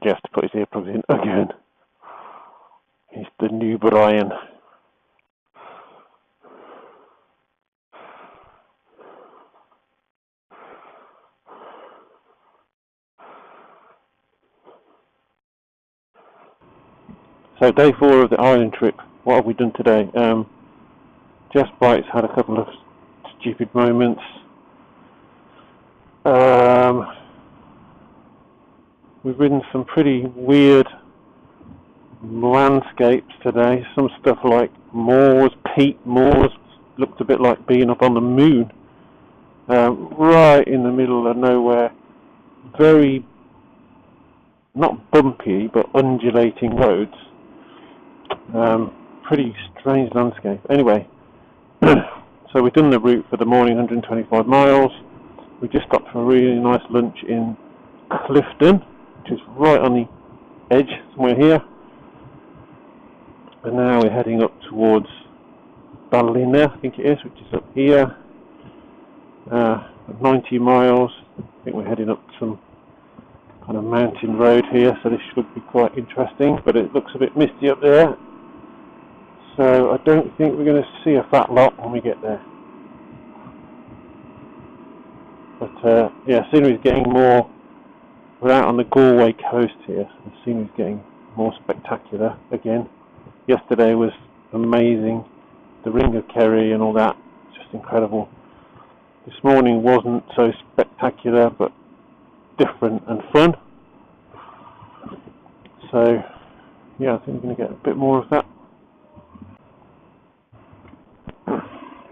Jess to put his earplugs in again. He's the new Brian. So day 4 of the island trip. What have we done today? Jess Bright's had a couple of stupid moments. We've ridden some pretty weird landscapes today. Some stuff like moors, peat moors, looked a bit like being up on the moon. Right in the middle of nowhere. Very, not bumpy, but undulating roads. Pretty strange landscape. Anyway, so we've done the route for the morning, 125 miles. We just stopped for a really nice lunch in Clifton, which is right on the edge, somewhere here. And now we're heading up towards Ballina, I think it is, which is up here. 90 miles. I think we're heading up some kind of mountain road here, so this should be quite interesting, but it looks a bit misty up there. So I don't think we're going to see a fat lot when we get there. But yeah, scenery's getting more. We're out on the Galway coast here, so the scenery's getting more spectacular again. Yesterday was amazing, the Ring of Kerry and all that, just incredible. This morning wasn't so spectacular, but different and fun. So yeah, I think we're going to get a bit more of that.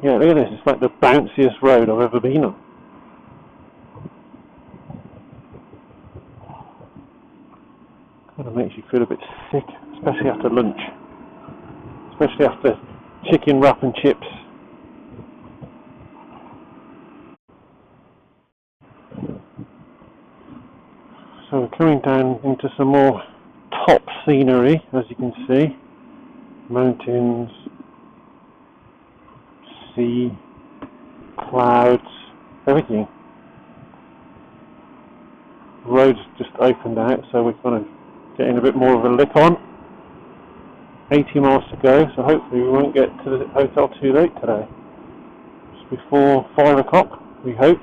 Yeah, look at this, it's like the bounciest road I've ever been on. Kind of makes you feel a bit sick, especially after lunch. Especially after chicken wrap and chips. So we're coming down into some more top scenery, as you can see. Mountains, sea, clouds, everything. The road's just opened out, so we're kind of getting a bit more of a lick on. 80 miles to go, so hopefully we won't get to the hotel too late today. Just before 5 o'clock, we hope.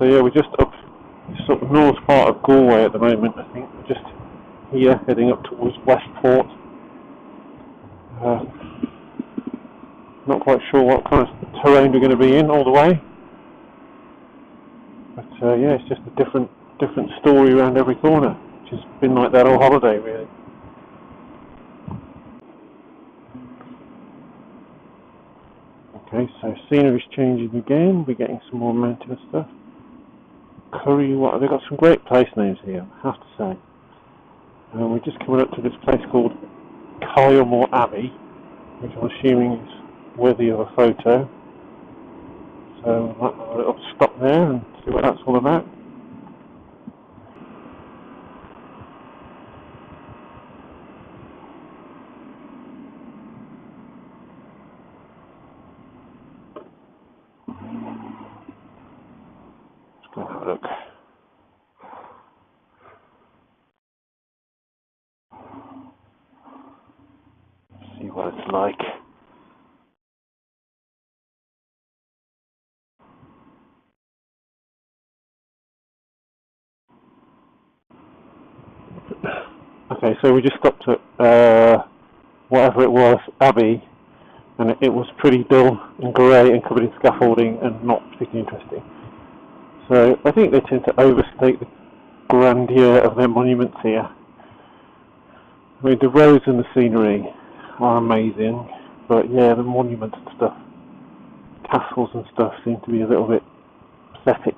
So yeah, we're just up sort of north part of Galway at the moment, I think. We're just here, heading up towards Westport. Not quite sure what kind of terrain we're going to be in all the way. But yeah, it's just a different story around every corner, which has been like that all holiday, really. Okay, so scenery's changing again. We're getting some more mountain stuff. Curry, what? They've got some great place names here, I have to say. We're just coming up to this place called Kylemore Abbey, which I'm assuming is worthy of a photo. So I'll have a little stop there and see what that's all about. Let's go and have a look. See what it's like. Okay, so we just stopped at whatever it was, Abbey, and it was pretty dull and grey and covered in scaffolding and not particularly interesting. So I think they tend to overstate the grandeur of their monuments here. I mean, the roads and the scenery are amazing, but yeah, the monuments and stuff, castles and stuff, seem to be a little bit pathetic.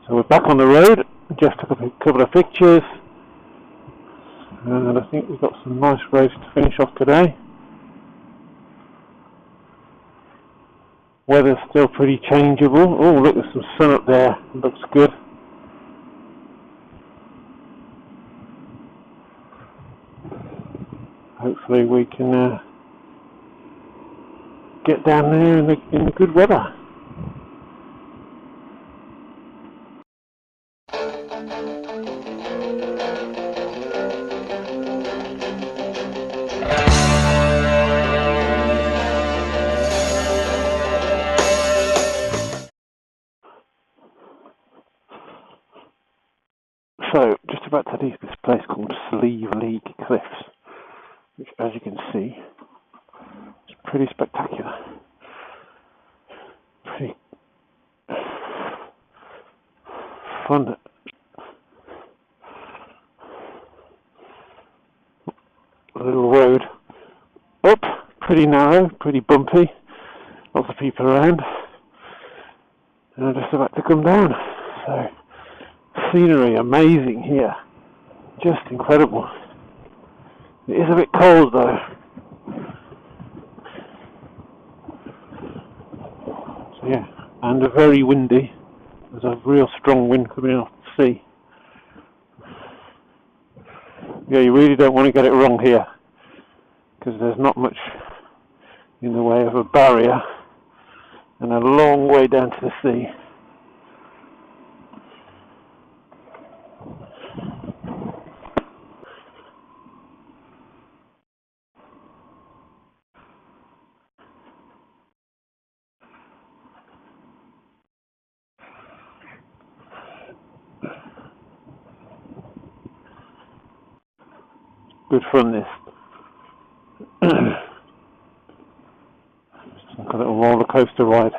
So we're back on the road, just took a couple of pictures, and I think we've got some nice roads to finish off today. Weather's still pretty changeable. Oh, look, there's some sun up there. It looks good. Hopefully we can get down there in the good weather. called Sleeve League Cliffs, which, as you can see, is pretty spectacular. Pretty fun. A little road up, pretty narrow, pretty bumpy, lots of people around, and I'm just about to come down. So, scenery amazing here, just incredible. It is a bit cold though. So yeah, and very windy. There's a real strong wind coming off the sea. Yeah, you really don't want to get it wrong here, because there's not much in the way of a barrier and a long way down to the sea. Good fun, this. It's like a little roller coaster ride.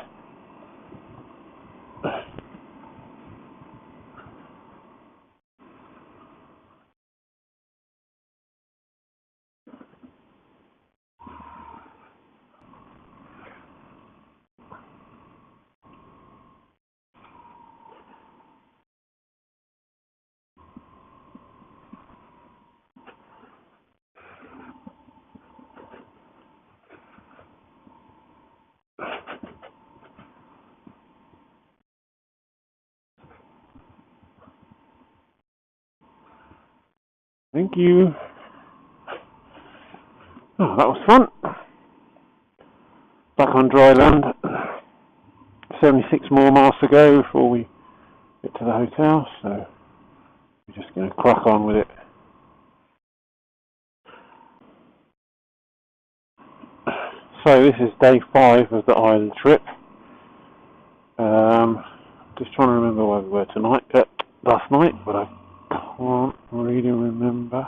Thank you. Oh, that was fun. Back on dry land. 76 more miles to go before we get to the hotel, so we're just going to crack on with it. So this is day 5 of the island trip. Just trying to remember where we were last night, but I can't really remember.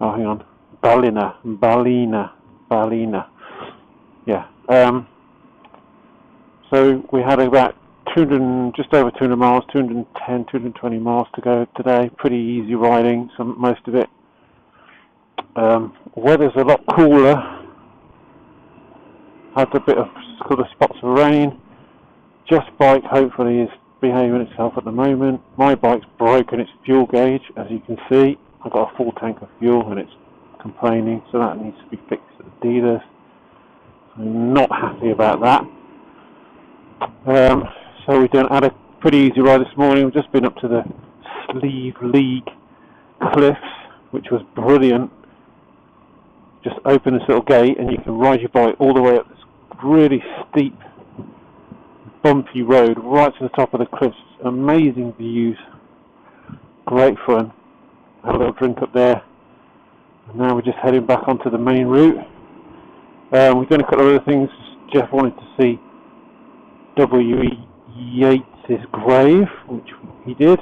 Oh, hang on. Ballina. Yeah. So we had about just over 200 miles, 210, 220 miles to go today. Pretty easy riding, most of it. Weather's a lot cooler. Had a bit of spots of rain. Just bike hopefully is behaving itself at the moment. My bike's broken its fuel gauge, as you can see. I've got a full tank of fuel and it's complaining, so that needs to be fixed at the dealers. I'm not happy about that. So we had a pretty easy ride this morning. We've just been up to the Sleeve League Cliffs, which was brilliant. Just open this little gate and you can ride your bike all the way up this really steep, bumpy road right to the top of the cliffs. Amazing views, great fun. Had a little drink up there, and now we're just heading back onto the main route. We've done a couple of other things. Jeff wanted to see W.E. Yeats's grave, which he did.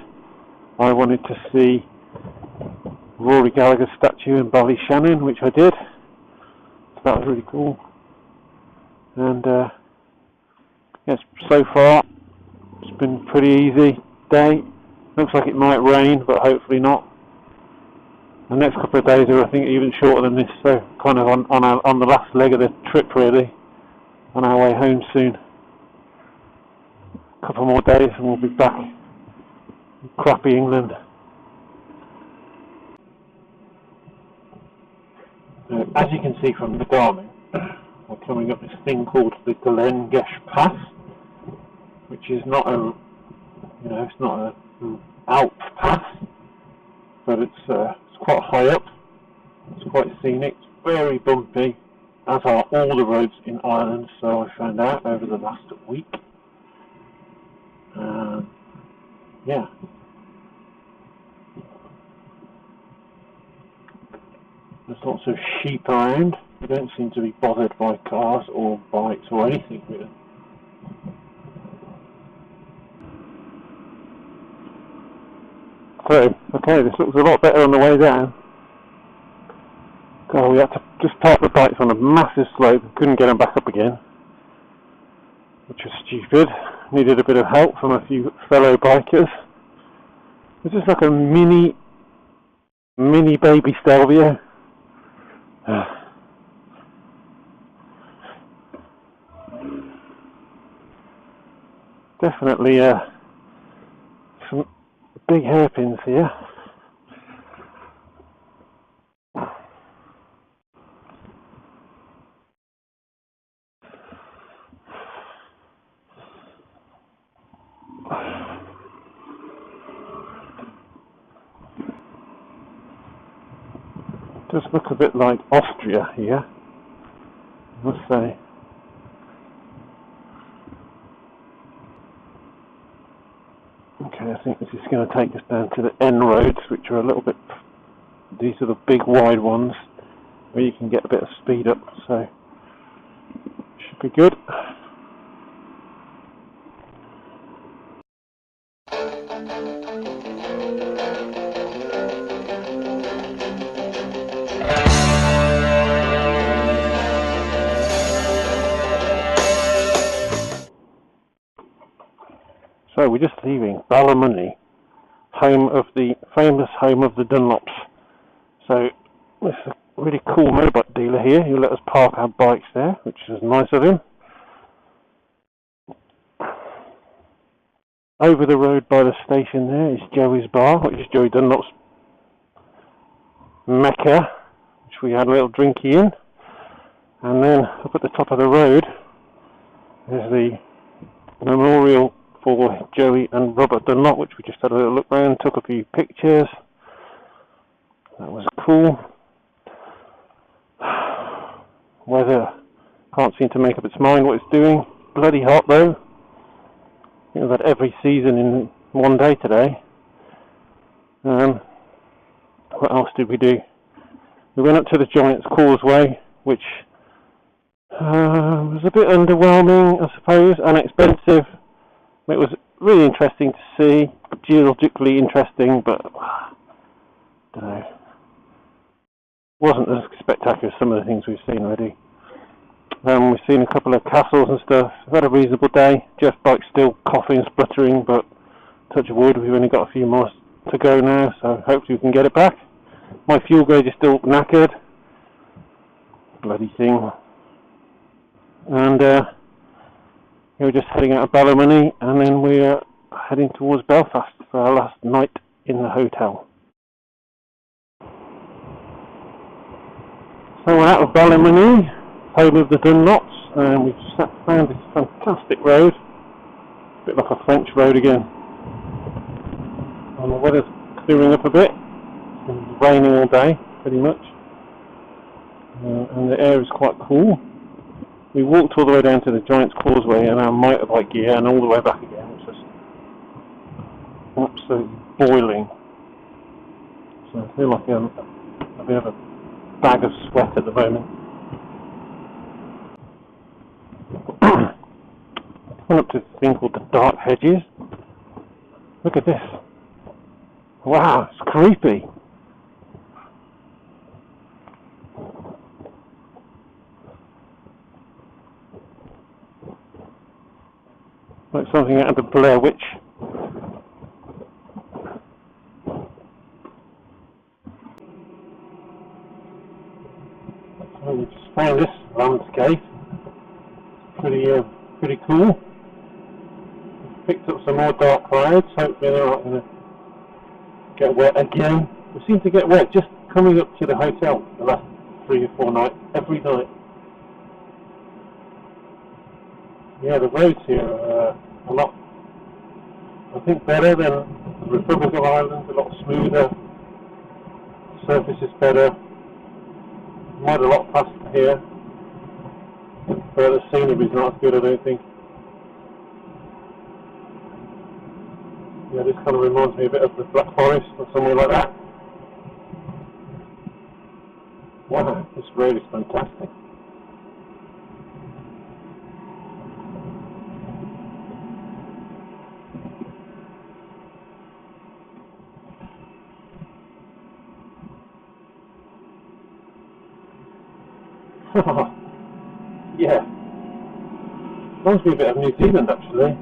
I wanted to see Rory Gallagher's statue in Ballyshannon, which I did. So that was really cool. And yes, so far it's been a pretty easy day. Looks like it might rain, but hopefully not. The next couple of days are, I think, even shorter than this, so kind of on the last leg of the trip, really, on our way home soon. A couple more days and we'll be back in crappy England. As you can see from the Garmin, we're coming up this thing called the Glengesh Pass, which is not it's not an Alp pass, but it's quite high up. It's quite scenic. It's very bumpy, as are all the roads in Ireland. So I found out over the last week. Yeah. There's lots of sheep around. They don't seem to be bothered by cars or bikes or anything really. So, Okay, this looks a lot better on the way down. God, we had to just park the bikes on a massive slope, couldn't get them back up again, which was stupid. Needed a bit of help from a few fellow bikers. This is like a mini baby Stelvio. Definitely some big hairpins here. Does look a bit like Austria here, I must say. Okay, I think this is going to take us down to the N roads, which are a little bit, these are the big wide ones where you can get a bit of speed up, so should be good. So we're just leaving Ballymoney, famous home of the Dunlops. So this is a really cool motorbike dealer here who let us park our bikes there, which is nice of him. Over the road by the station there is Joey's Bar, which is Joey Dunlop's Mecca, which we had a little drinky in. And then up at the top of the road is the memorial for Joey and Robert Dunlop, which we just had a little look around, took a few pictures. That was cool. Weather can't seem to make up its mind what it's doing. Bloody hot though. I think we've had every season in one day today. What else did we do? We went up to the Giant's Causeway, which was a bit underwhelming, I suppose, and expensive. It was really interesting to see, geologically interesting, but I don't know. Wasn't as spectacular as some of the things we've seen already. We've seen a couple of castles and stuff. We've had a reasonable day. Jeff's bike's still coughing and spluttering, but touch of wood, we've only got a few more to go now, so hopefully we can get it back. My fuel gauge is still knackered. Bloody thing. And we're just heading out of Ballymoney, and then we're heading towards Belfast for our last night in the hotel. So we're out of Ballymoney, home of the Dunlops, and we've just found this fantastic road, a bit like a French road again. And the weather's clearing up a bit. It's been raining all day, pretty much, and the air is quite cool. We walked all the way down to the Giant's Causeway in our motorbike gear and all the way back again, which was absolutely boiling. So I feel like a bit of a bag of sweat at the moment. I've gone up to this thing called the Dark Hedges. Look at this. Wow, it's creepy. Like something out of the Blair Witch. So we just found this landscape. Pretty cool. Picked up some more dark clouds. Hopefully they're not going to get wet again. We seem to get wet just coming up to the hotel the last 3 or 4 nights, every night. Yeah, the roads here are a lot, I think, better than the Republic of Ireland, a lot smoother, surface is better, mud a lot faster here, but the scenery is not as good, I don't think. Yeah, this kind of reminds me a bit of the Black Forest or somewhere like that. Wow, this road is fantastic. Yeah, reminds me a bit of New Zealand actually.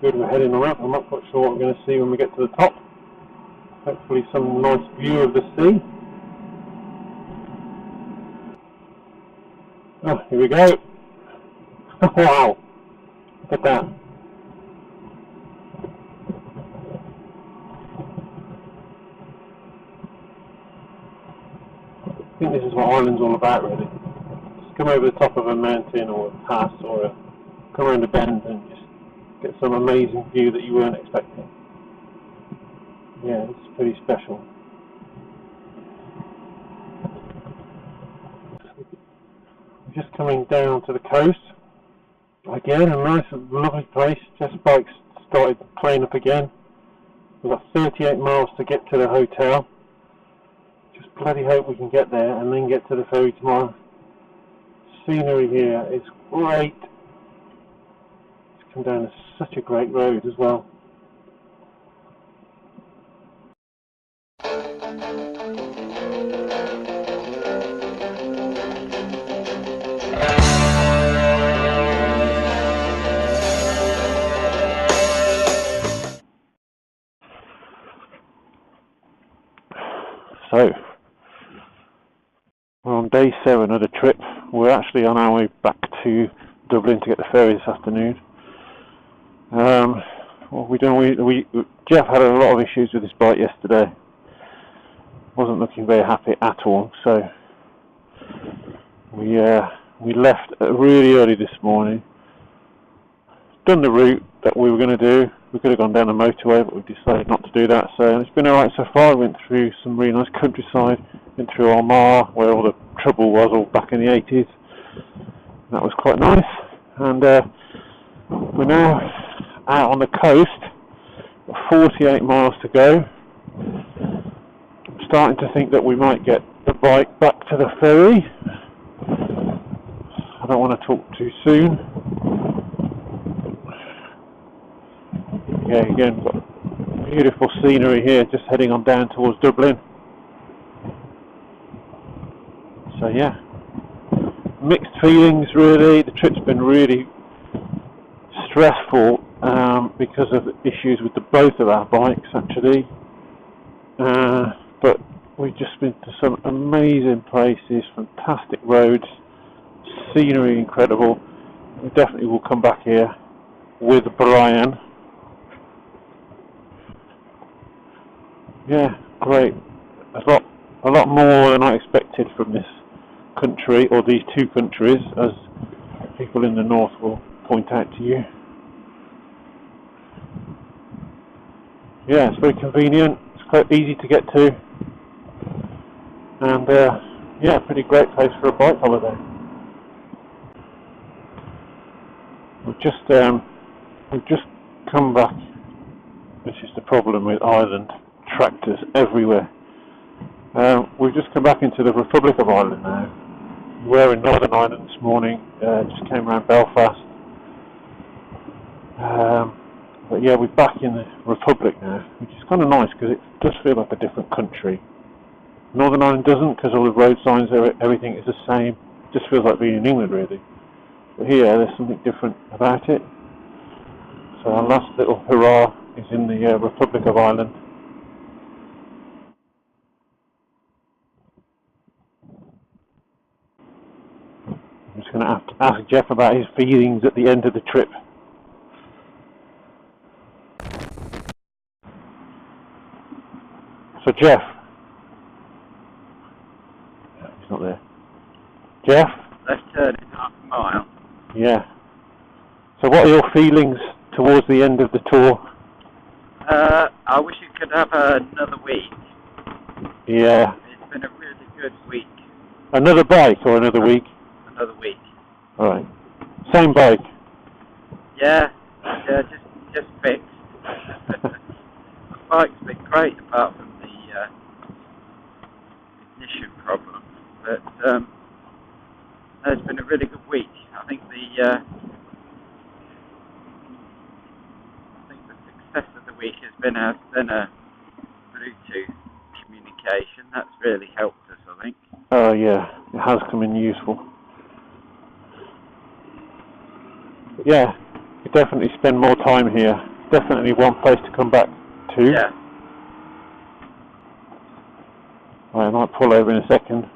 Good, we're heading on up. I'm not quite sure what we're going to see when we get to the top. Hopefully some nice view of the sea. Oh, here we go. Wow, look at that. I think this is what Ireland's all about really. Just come over the top of a mountain or a pass or come around a bend and just get some amazing view that you weren't expecting. Yeah, it's pretty special. We're just coming down to the coast. Again, a nice lovely place. Just bikes started playing up again. We've got 38 miles to get to the hotel. Just bloody hope we can get there and then get to the ferry tomorrow. Scenery here is great. It's come down such a great road as well. So, we're on day 7 of the trip. We're actually on our way back to Dublin to get the ferry this afternoon. Jeff had a lot of issues with his bike yesterday. Wasn't looking very happy at all. So we left really early this morning. Done the route that we were going to do. We could have gone down the motorway, but we decided not to do that. So it's been alright so far. We went through some really nice countryside. Went through Armagh, where all the trouble was, all back in the 80s. That was quite nice. And we're now out on the coast. 48 miles to go. I'm starting to think that we might get the bike back to the ferry. I don't want to talk too soon. Yeah, again, we've got beautiful scenery here, just heading on down towards Dublin. So yeah, mixed feelings really. The trip's been really stressful because of issues with both of our bikes actually. But we've just been to some amazing places, fantastic roads, scenery incredible. We definitely will come back here with Brian. Yeah, great. A lot more than I expected from this country, or these two countries, as people in the north will point out to you. Yeah, it's very convenient. It's quite easy to get to, and yeah, pretty great place for a bike holiday. We've just come back. This is the problem with Ireland. Tractors everywhere. We've just come back into the Republic of Ireland now. We were in Northern Ireland this morning, just came around Belfast. But yeah, we're back in the Republic now, which is kind of nice because it does feel like a different country. Northern Ireland doesn't, because all the road signs, everything is the same. It just feels like being in England really. But here, there's something different about it. So our last little hurrah is in the Republic of Ireland. I'm just going to have to ask Jeff about his feelings at the end of the trip. So Jeff, he's not there. Jeff? Let's turn it half a mile. Yeah. So what are your feelings towards the end of the tour? I wish it could have another week. Yeah. It's been a really good week. Another bike or another week? Another week. Alright. Same bike? Yeah, just fixed. The bike's been great apart from the ignition problem. But it's been a really good week. I think the success of the week has been a Bluetooth communication. That's really helped us, I think. Yeah, it has come in useful. But yeah, you definitely spend more time here. Definitely one place to come back to. Yeah. I might pull over in a second.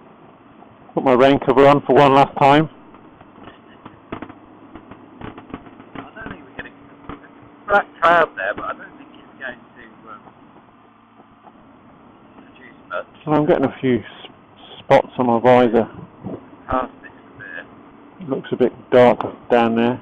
Put my rain cover on for one last time. I don't think we're getting a black cloud there, but I don't think it's going to produce much. Well, I'm getting a few spots on my visor. Past this bit. It looks a bit dark down there.